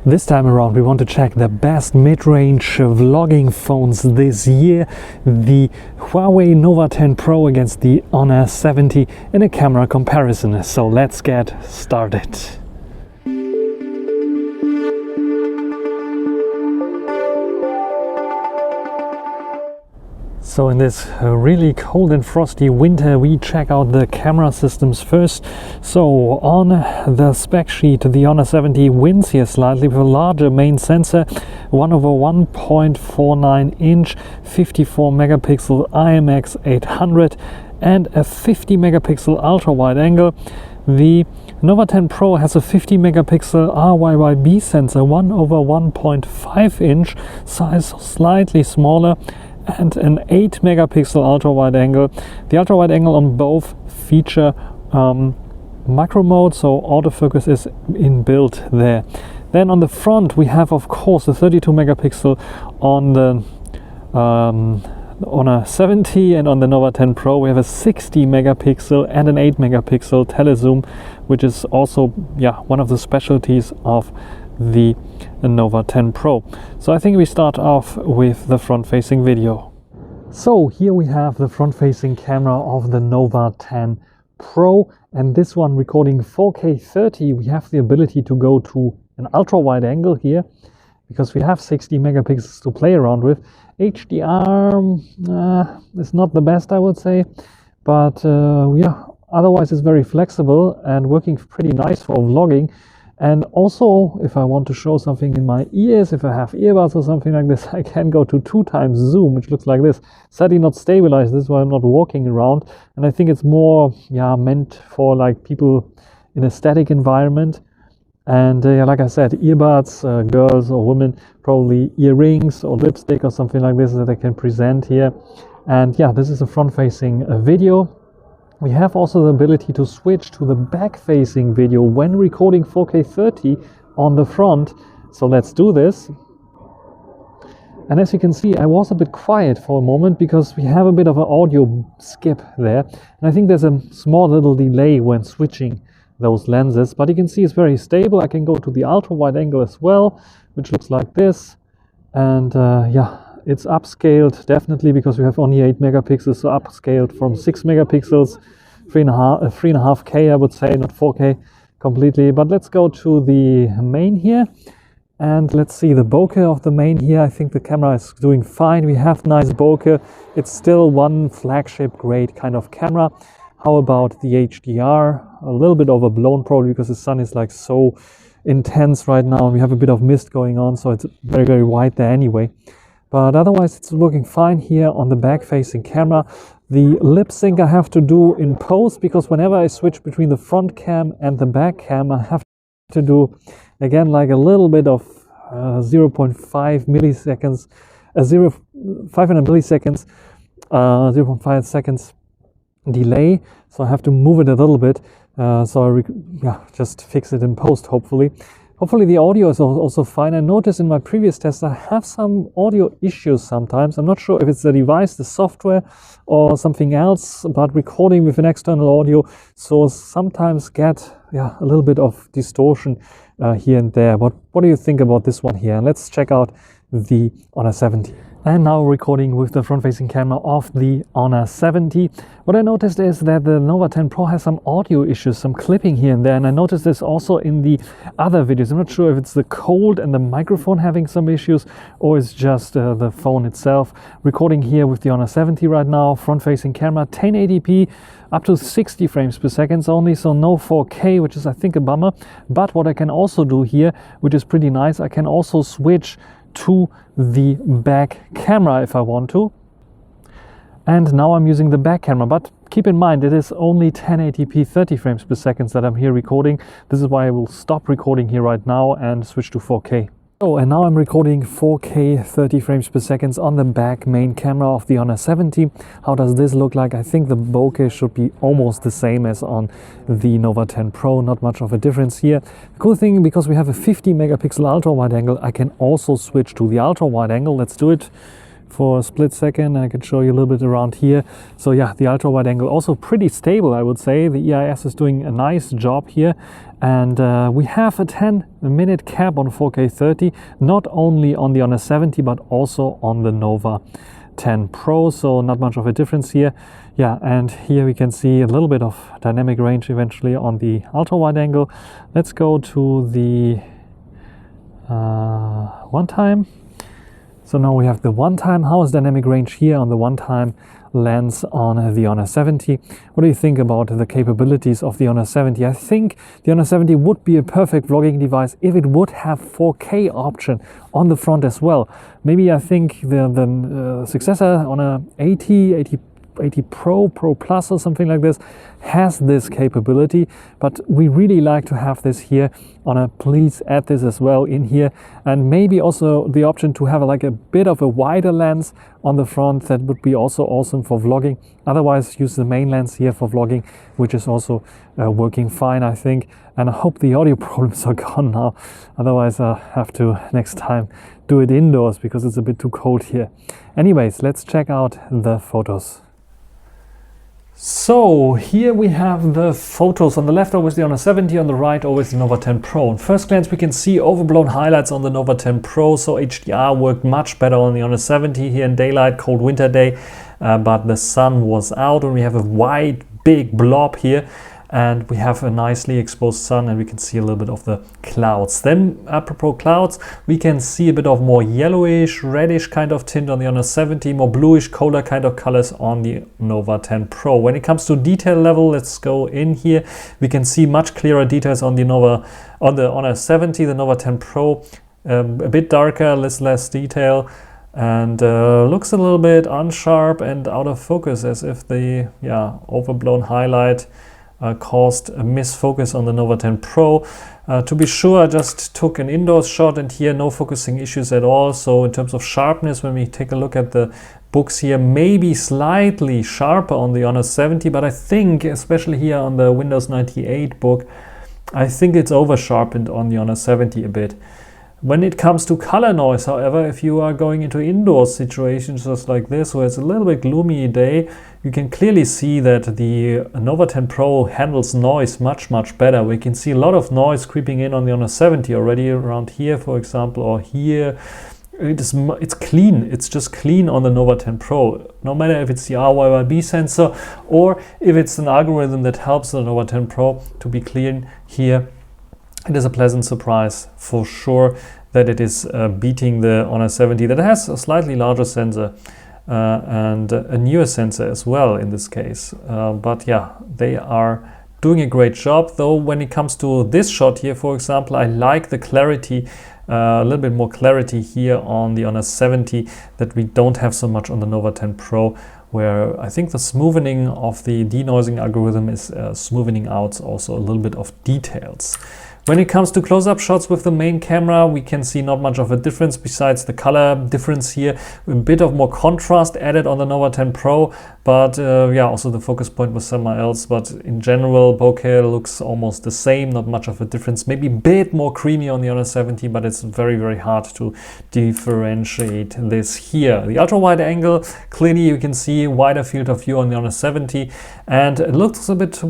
This time around we want to check the best mid-range vlogging phones this year, the Huawei Nova 10 Pro against the Honor 70 in a camera comparison. So let's get started. So in this really cold and frosty winter, we check out the camera systems first. So on the spec sheet, the Honor 70 wins here slightly with a larger main sensor, 1/1.49 inch, 54 megapixel IMX 800 and a 50 megapixel ultra wide angle. The Nova 10 Pro has a 50 megapixel RYYB sensor, 1/1.5 inch size, slightly smaller, and an 8 megapixel ultra wide angle. The ultra wide angle on both feature micro mode, so autofocus is inbuilt there. Then on the front we have of course the 32 megapixel on the Honor 70, and on the Nova 10 Pro we have a 60 megapixel and an 8 megapixel telezoom, which is also one of the specialties of the Nova 10 Pro. So I think we start off with the front-facing video. So here we have the front-facing camera of the Nova 10 Pro, and this one recording 4K 30. We have the ability to go to an ultra-wide angle here because we have 60 megapixels to play around with. HDR is not the best, I would say, but otherwise it's very flexible and working pretty nice for vlogging. And also, if I want to show something in my ears, if I have earbuds or something like this, I can go to 2x zoom, which looks like this. Sadly not stabilized, this is why I'm not walking around. And I think it's more meant for like people in a static environment. And like I said, earbuds, girls or women, probably earrings or lipstick or something like this that I can present here. And this is a front-facing video. We have also the ability to switch to the back-facing video when recording 4K 30 on the front. So let's do this. And as you can see, I was a bit quiet for a moment because we have a bit of an audio skip there. And I think there's a small little delay when switching those lenses. But you can see it's very stable. I can go to the ultra-wide angle as well, which looks like this. And it's upscaled definitely because we have only 8 megapixels, so upscaled from 6 megapixels, 3.5K I would say, not 4K completely. But let's go to the main here and let's see the bokeh of the main here. I think the camera is doing fine. We have nice bokeh. It's still one flagship grade kind of camera. How about the HDR? A little bit overblown probably because the sun is like so intense right now and we have a bit of mist going on, so it's very, very white there anyway. But otherwise it's looking fine here on the back-facing camera. The lip sync I have to do in post because whenever I switch between the front cam and the back cam, I have to do again like a little bit of 0.5 milliseconds, 500 milliseconds, 0.5 seconds delay. So I have to move it a little bit. So I just fix it in post hopefully. Hopefully the audio is also fine. I noticed in my previous tests I have some audio issues sometimes. I'm not sure if it's the device, the software, or something else, but recording with an external audio, so sometimes get a little bit of distortion here and there. But what do you think about this one here? And let's check out the Honor 70. And now recording with the front-facing camera of the Honor 70. What I noticed is that the Nova 10 Pro has some audio issues, some clipping here and there, and I noticed this also in the other videos. I'm not sure if it's the cold and the microphone having some issues, or it's just the phone itself. Recording here with the Honor 70 right now, front-facing camera, 1080p, up to 60 frames per second only, so no 4K, which is I think a bummer. But what I can also do here, which is pretty nice, I can also switch to the back camera if I want to. And now I'm using the back camera, but keep in mind it is only 1080p 30 frames per second that I'm here recording. This is why I will stop recording here right now and switch to 4K. Oh, and now I'm recording 4K 30 frames per second on the back main camera of the Honor 70. How does this look like? I think the bokeh should be almost the same as on the Nova 10 Pro, not much of a difference here. The cool thing, because we have a 50 megapixel ultra wide angle, I can also switch to the ultra wide angle. Let's do it for a split second. I can show you a little bit around here. So yeah, the ultra wide angle also pretty stable, I would say. The EIS is doing a nice job here, and we have a 10-minute cap on 4K 30, not only on the Honor 70 but also on the Nova 10 Pro, so not much of a difference here. Yeah, and here we can see a little bit of dynamic range eventually on the ultra wide angle. Let's go to the one time. So now we have the one time. How is dynamic range here on the one time lens on the Honor 70? What do you think about the capabilities of the Honor 70? I think the Honor 70 would be a perfect vlogging device if it would have 4K option on the front as well. Maybe I think the successor Honor 80 Pro Plus or something like this has this capability, but we really like to have this here on a, please add this as well in here, and maybe also the option to have like a bit of a wider lens on the front. That would be also awesome for vlogging. Otherwise use the main lens here for vlogging, which is also working fine, I think. And I hope the audio problems are gone now, otherwise I have to next time do it indoors because it's a bit too cold here. Anyways, let's check out the photos. So here we have the photos. On the left always the Honor 70, on the right always the Nova 10 Pro. On first glance we can see overblown highlights on the Nova 10 Pro, so HDR worked much better on the Honor 70 here in daylight, cold winter day, but the sun was out and we have a wide big blob here. And we have a nicely exposed sun, and we can see a little bit of the clouds. Then apropos clouds, we can see a bit of more yellowish, reddish kind of tint on the Honor 70, more bluish, colder kind of colors on the Nova 10 Pro. When it comes to detail level, let's go in here. We can see much clearer details on the Honor 70, the Nova 10 Pro, a bit darker, less detail, and looks a little bit unsharp and out of focus, as if the overblown highlight caused a misfocus on the Nova 10 Pro. To be sure, I just took an indoors shot, and here no focusing issues at all. So in terms of sharpness, when we take a look at the books here, maybe slightly sharper on the Honor 70, but I think, especially here on the Windows 98 book, I think it's over sharpened on the Honor 70 a bit. When it comes to color noise, however, if you are going into indoor situations just like this, where it's a little bit gloomy day, you can clearly see that the Nova 10 Pro handles noise much better. We can see a lot of noise creeping in on the Honor 70 already, around here, for example, or here. It's clean. It's just clean on the Nova 10 Pro. No matter if it's the RYYB sensor or if it's an algorithm that helps the Nova 10 Pro to be clean here. It is a pleasant surprise for sure that it is beating the Honor 70, that has a slightly larger sensor and a newer sensor as well in this case. But yeah, they are doing a great job. Though when it comes to this shot here, for example, I like the clarity, a little bit more clarity here on the Honor 70 that we don't have so much on the Nova 10 Pro, where I think the smoothing of the denoising algorithm is smoothing out also a little bit of details. When it comes to close-up shots with the main camera, we can see not much of a difference besides the color difference here. A bit of more contrast added on the Nova 10 Pro, but yeah, also the focus point was somewhere else. But in general, bokeh looks almost the same, not much of a difference. Maybe a bit more creamy on the Honor 70, but it's very hard to differentiate this here. The ultra-wide angle, clearly you can see wider field of view on the Honor 70, and it looks a bit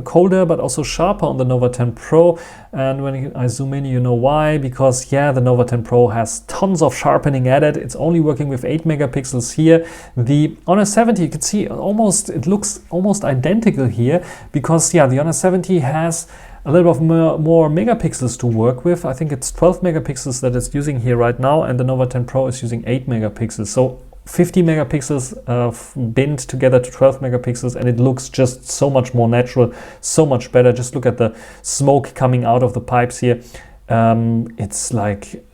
colder, but also sharper on the Nova 10 Pro. And when I zoom in, you know why, because yeah, the Nova 10 Pro has tons of sharpening added. It's only working with 8 megapixels here. The Honor 70, you can see it looks almost identical here, because yeah, the Honor 70 has a little bit more megapixels to work with. I think it's 12 megapixels that it's using here right now, and the Nova 10 Pro is using 8 megapixels. So 50 megapixels binned together to 12 megapixels, and it looks just so much more natural, so much better. Just look at the smoke coming out of the pipes here. It's like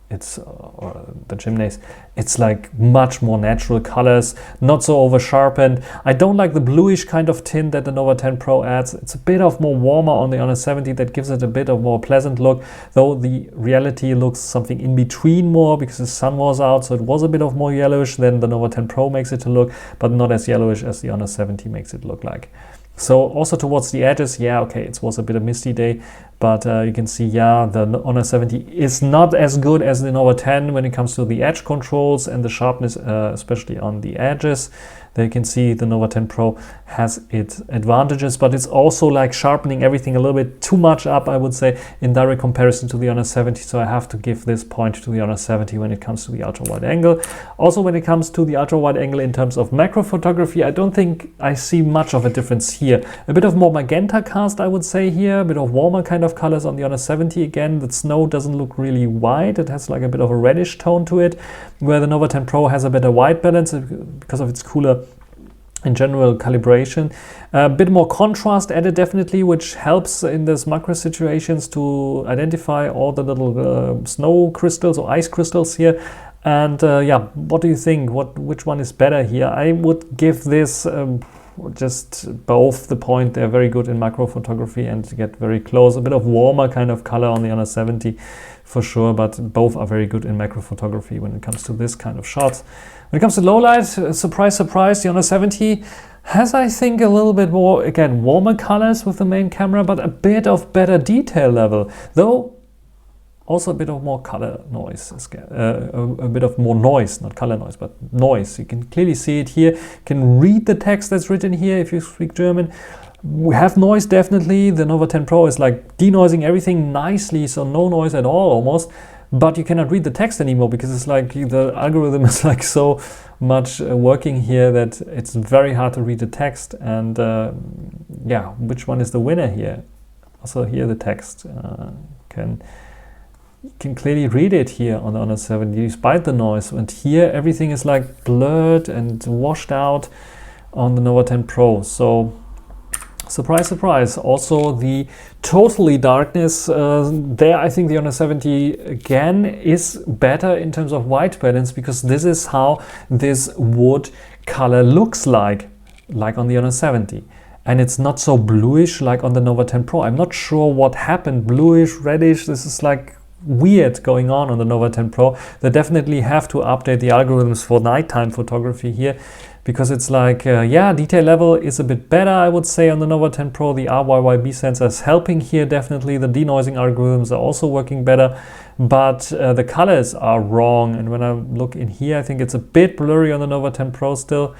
the chimneys. It's like much more natural colors, not so over sharpened. I don't like the bluish kind of tint that the Nova 10 Pro adds. It's a bit of more warmer on the Honor 70 that gives it a bit of more pleasant look, though the reality looks something in between more, because the sun was out, so it was a bit of more yellowish than the Nova 10 Pro makes it to look, but not as yellowish as the Honor 70 makes it look like. So also towards the edges, yeah, okay, it was a bit of misty day, but you can see, yeah, the Honor 70 is not as good as the Nova 10 when it comes to the edge controls and the sharpness, especially on the edges. There you can see the Nova 10 Pro has its advantages, but it's also like sharpening everything a little bit too much up, I would say, in direct comparison to the Honor 70. So I have to give this point to the Honor 70 when it comes to the ultra wide angle. Also, when it comes to the ultra wide angle in terms of macro photography, I don't think I see much of a difference here. A bit of more magenta cast, I would say here, a bit of warmer kind of colors on the Honor 70. Again, the snow doesn't look really white. It has like a bit of a reddish tone to it, where the Nova 10 Pro has a better white balance because of its cooler in general calibration. A bit more contrast added definitely, which helps in these macro situations to identify all the little snow crystals or ice crystals here. And yeah, what do you think? Which one is better here? I would give this just both the point. They're very good in macro photography and to get very close. A bit of warmer kind of color on the Honor 70 for sure, but both are very good in macro photography when it comes to this kind of shots. When it comes to low light, surprise, surprise, the Honor 70 has, I think, a little bit more, again, warmer colors with the main camera, but a bit of better detail level, though also a bit of more color noise, a bit of more noise, not color noise, but noise. You can clearly see it here. You can read the text that's written here if you speak German. We have noise, definitely. The Nova 10 Pro is like denoising everything nicely, so no noise at all almost. But you cannot read the text anymore because it's like the algorithm is like so much working here that it's very hard to read the text. And yeah, which one is the winner here? Also here the text you can clearly read it here on the Honor 70 despite the noise. And here everything is like blurred and washed out on the Nova 10 Pro. So surprise, surprise. Also the totally darkness, there I think the Honor 70 again is better in terms of white balance, because this is how this wood color looks like on the Honor 70. And it's not so bluish like on the Nova 10 Pro. I'm not sure what happened, bluish, reddish, this is like weird going on the Nova 10 Pro. They definitely have to update the algorithms for nighttime photography here, because it's like, yeah, detail level is a bit better, I would say, on the Nova 10 Pro. The RYYB sensor is helping here, definitely. The denoising algorithms are also working better, but the colors are wrong. And when I look in here, I think it's a bit blurry on the Nova 10 Pro still,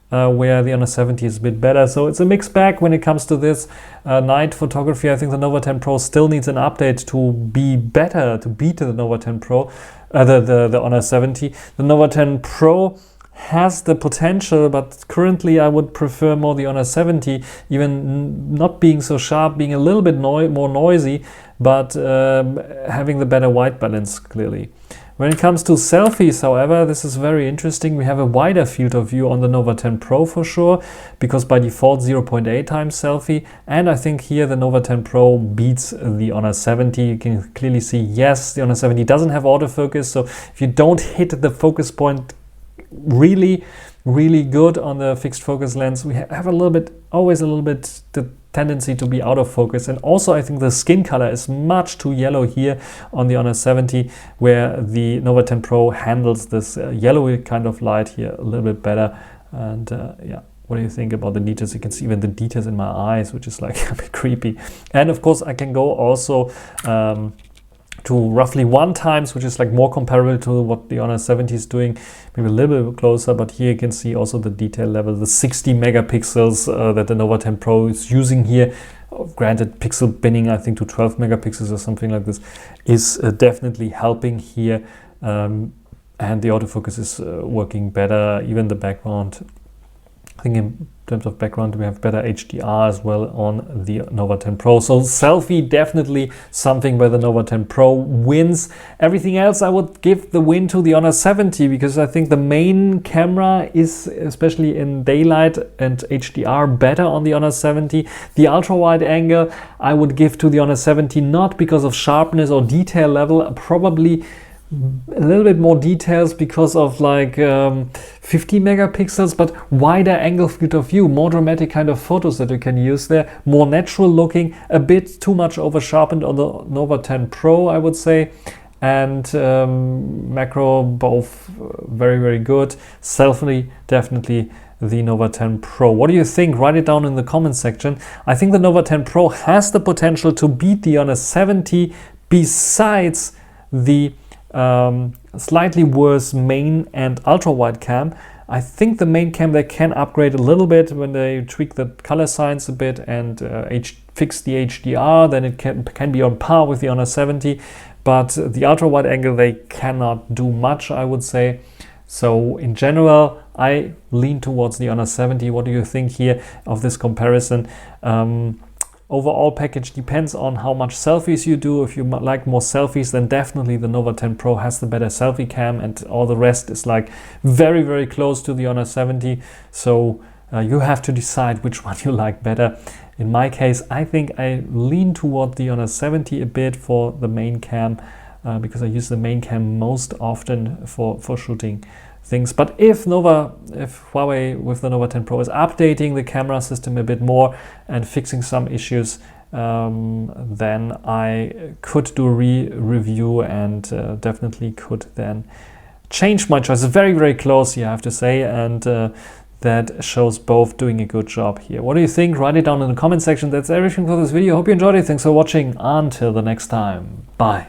where the Honor 70 is a bit better. So it's a mixed bag when it comes to this night photography. I think the Nova 10 Pro still needs an update to be better, to beat the Nova 10 Pro, the Honor 70. The Nova 10 Pro has the potential, but currently I would prefer more the Honor 70, even not being so sharp, being a little bit more noisy, but having the better white balance clearly. When it comes to selfies, however, this is very interesting. We have a wider field of view on the Nova 10 Pro for sure, because by default 0.8 times selfie. And I think here the Nova 10 Pro beats the Honor 70. You can clearly see, yes, the Honor 70 doesn't have autofocus. So if you don't hit the focus point really good on the fixed focus lens, we have always a little bit the tendency to be out of focus. And also I think the skin color is much too yellow here on the Honor 70, where the Nova 10 Pro handles this yellowy kind of light here a little bit better. And yeah, what do you think about the details? You can see even the details in my eyes, which is like a bit creepy. And of course I can go also to roughly 1 times, which is like more comparable to what the Honor 70 is doing, maybe a little bit closer. But here you can see also the detail level, the 60 megapixels that the Nova 10 Pro is using here. Granted, pixel binning, I think, to 12 megapixels or something like this, is definitely helping here. And the autofocus is working better, even the background. I think in terms of background, we have better HDR as well on the Nova 10 Pro. So selfie, definitely something where the Nova 10 Pro wins. Everything else, I would give the win to the Honor 70, because I think the main camera is, especially in daylight and HDR, better on the Honor 70. The ultra wide angle, I would give to the Honor 70, not because of sharpness or detail level, probably a little bit more details because of like 50 megapixels, but wider angle field of view, more dramatic kind of photos that you can use there, more natural looking, a bit too much over sharpened on the Nova 10 Pro, I would say. And macro, both very good. Selfie, definitely the Nova 10 Pro. What do you think? Write it down in the comment section. I think the Nova 10 Pro has the potential to beat the Honor 70 besides the slightly worse main and ultra wide cam. I think the main cam they can upgrade a little bit when they tweak the color science a bit and fix the HDR, then it can be on par with the Honor 70, but the ultra wide angle they cannot do much, I would say. So in general, I lean towards the Honor 70. What do you think here of this comparison? Overall package depends on how much selfies you do. If you like more selfies, then definitely the Nova 10 Pro has the better selfie cam, and all the rest is like very, very close to the Honor 70. So you have to decide which one you like better. In my case, I think I lean toward the Honor 70 a bit for the main cam, because I use the main cam most often for shooting things. But if Huawei with the Nova 10 Pro is updating the camera system a bit more and fixing some issues, then I could do a review and definitely could then change my choice. It's very, very close here, I have to say, and that shows both doing a good job here. What do you think? Write it down in the comment section. That's everything for this video. Hope you enjoyed it. Thanks for watching. Until the next time. Bye.